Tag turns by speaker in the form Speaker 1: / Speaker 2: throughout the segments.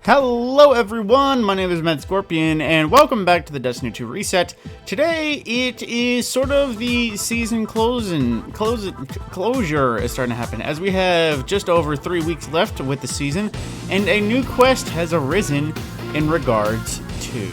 Speaker 1: Hello everyone, my name is Mad Scorpion, and welcome back to the Destiny 2 Reset. Today, it is sort of the season closure is starting to happen, as we have just over 3 weeks left with the season, and a new quest has arisen in regards to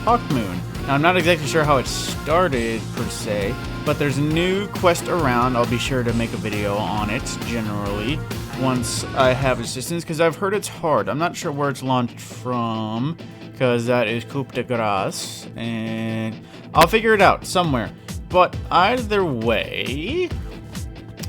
Speaker 1: Hawkmoon. Now, I'm not exactly sure how it started, per se, but there's a new quest around. I'll be sure to make a video on it, generally, once I have assistance, because I've heard it's hard. I'm not sure where it's launched from, because that is coup de grace, and I'll figure it out somewhere. But either way,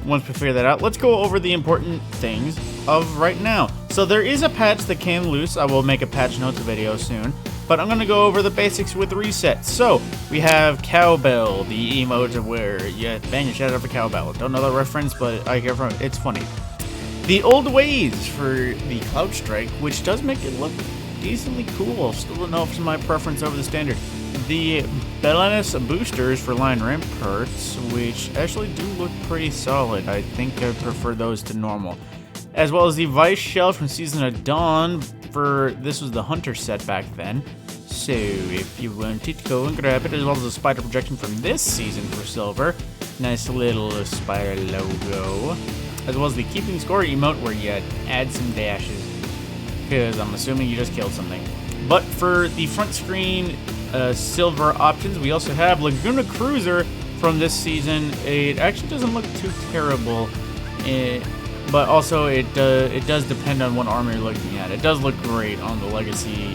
Speaker 1: once we figure that out, let's go over the important things of right now. So there is a patch that came loose. I will make a patch notes video soon, but I'm going to go over the basics with Reset. So, we have Cowbell, the emote of where you bang your shit out of a cowbell. Don't know the reference, but I hear from it. It's funny. The old ways for the Cloud Strike, which does make it look decently cool. Still don't know if it's my preference over the standard. The Belanus boosters for Lion Ramparts, which actually do look pretty solid. I think I prefer those to normal. As well as the Vice Shell from Season of Dawn. This was the Hunter set back then. So if you wanted to go and grab it, as well as the Spider projection from this season for Silver. Nice little Spider logo. As well as the Keeping Score emote where you add some dashes, because I'm assuming you just killed something. But for the front screen silver options, we also have Laguna Cruiser from this season. It actually doesn't look too terrible, but also it does depend on what armor you're looking at. It does look great on the Legacy,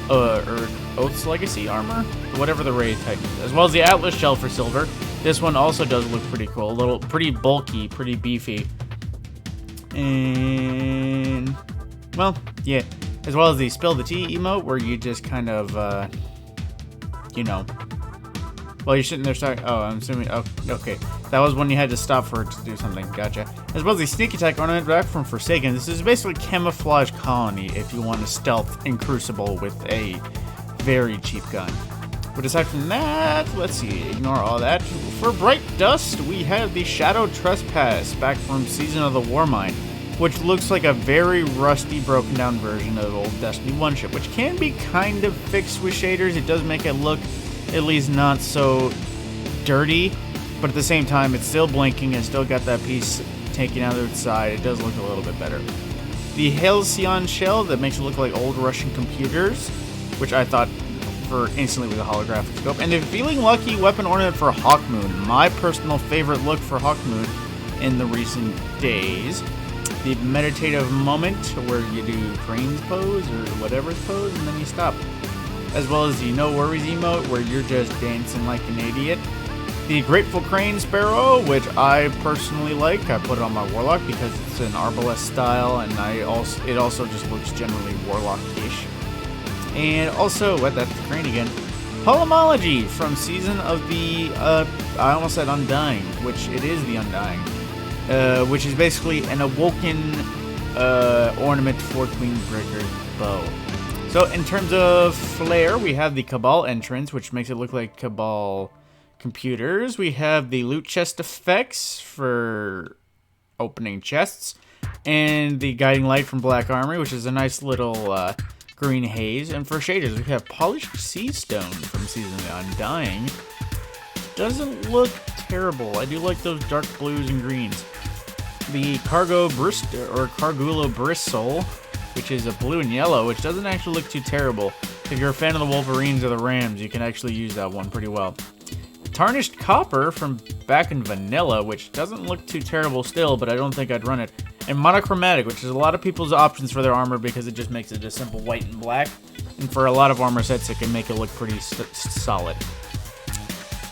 Speaker 1: or Oath's Legacy armor, whatever the raid type is. As well as the Atlas Shell for silver. This one also does look pretty cool. Pretty bulky, pretty beefy. And, well, yeah. As well as the Spill the Tea emote, where you just kind of, well, you're sitting there starting. Oh, I'm assuming. Oh, okay. That was when you had to stop for it to do something. Gotcha. As well as the Sneak Attack ornament back from Forsaken. This is basically Camouflage Colony if you want to stealth in Crucible with a very cheap gun. But aside from that, let's see, ignore all that. For Bright Dust, we have the Shadow Trespass back from Season of the Warmind, which looks like a very rusty, broken down version of old Destiny 1 ship, which can be kind of fixed with shaders. It does make it look at least not so dirty, but at the same time, it's still blinking and still got that piece taken out of its side. It does look a little bit better. The Halcyon Shell that makes it look like old Russian computers, which I thought instantly with a holographic scope, and the Feeling Lucky weapon ornament for Hawkmoon, my personal favorite look for Hawkmoon in the recent days. The Meditative Moment, where you do Crane's pose or whatever's pose, and then you stop. As well as the No Worries emote, where you're just dancing like an idiot. The Grateful Crane Sparrow, which I personally like. I put it on my Warlock because it's an Arbalest style, and it also just looks generally Warlock-ish. And also, that's the crane again, Polymology from Season of the, I almost said Undying, which it is the Undying, which is basically an Awoken ornament for Queenbreaker's bow. So in terms of flair, we have the Cabal entrance, which makes it look like Cabal computers. We have the Loot Chest effects for opening chests, and the Guiding Light from Black Armory, which is a nice little green haze. And for shaders, we have Polished Sea Stone from Season of the Undying. Doesn't look terrible. I do like those dark blues and greens. The Cargulo Bristle, which is a blue and yellow, which doesn't actually look too terrible. If you're a fan of the Wolverines or the Rams, you can actually use that one pretty well. Tarnished Copper from back in Vanilla, which doesn't look too terrible still, but I don't think I'd run it. And Monochromatic, which is a lot of people's options for their armor because it just makes it a simple white and black. And for a lot of armor sets, it can make it look pretty solid.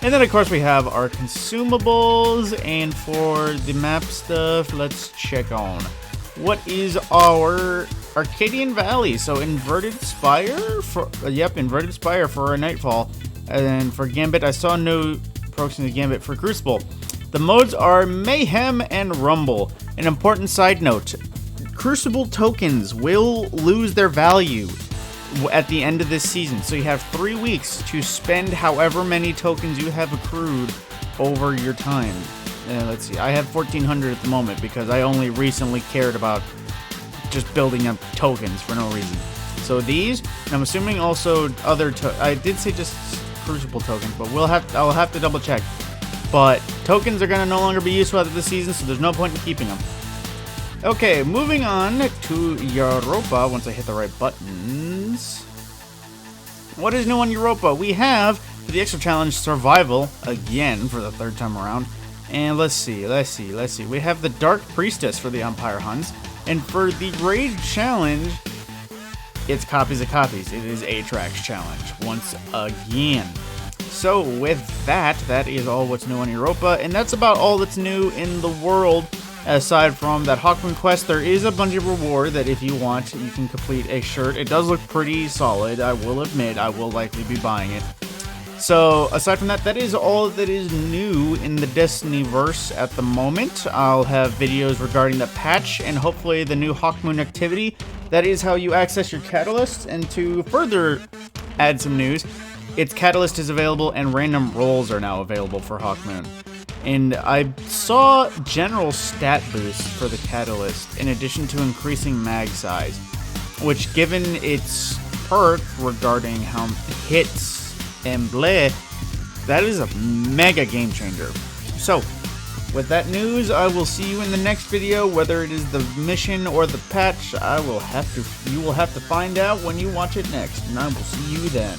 Speaker 1: And then, of course, we have our consumables. And for the map stuff, let's check on what is our Arcadian Valley. So Inverted Spire Inverted Spire for a Nightfall. And for Gambit, I saw no proximity Gambit for Crucible. The modes are Mayhem and Rumble. An important side note, Crucible tokens will lose their value at the end of this season. So you have 3 weeks to spend however many tokens you have accrued over your time. Let's see, I have 1,400 at the moment because I only recently cared about just building up tokens for no reason. So these, and I'm assuming also other, I did say just Crucible tokens, but I'll have to double check. But tokens are going to no longer be useful after this season, so there's no point in keeping them. Okay, moving on to Europa, once I hit the right buttons. What is new on Europa? We have, for the extra challenge, Survival, again, for the 3rd time around. And let's see. We have the Dark Priestess for the Umpire Hunts. And for the Raid Challenge, it's Copies of Copies. It is Atrax Challenge, once again. So with that is all what's new on Europa, and that's about all that's new in the world. Aside from that Hawkmoon quest, there is a bunch of reward that if you want, you can complete a shirt. It does look pretty solid, I will admit. I will likely be buying it. So, aside from that, that is all that is new in the Destiny-verse at the moment. I'll have videos regarding the patch and hopefully the new Hawkmoon activity. That is how you access your Catalyst, and to further add some news, its Catalyst is available and random rolls are now available for Hawkmoon. And I saw general stat boosts for the Catalyst in addition to increasing mag size, which given its perk regarding how hits and bleh, that is a mega game changer. So, with that news, I will see you in the next video. Whether it is the mission or the patch, you will have to find out when you watch it next, and I will see you then.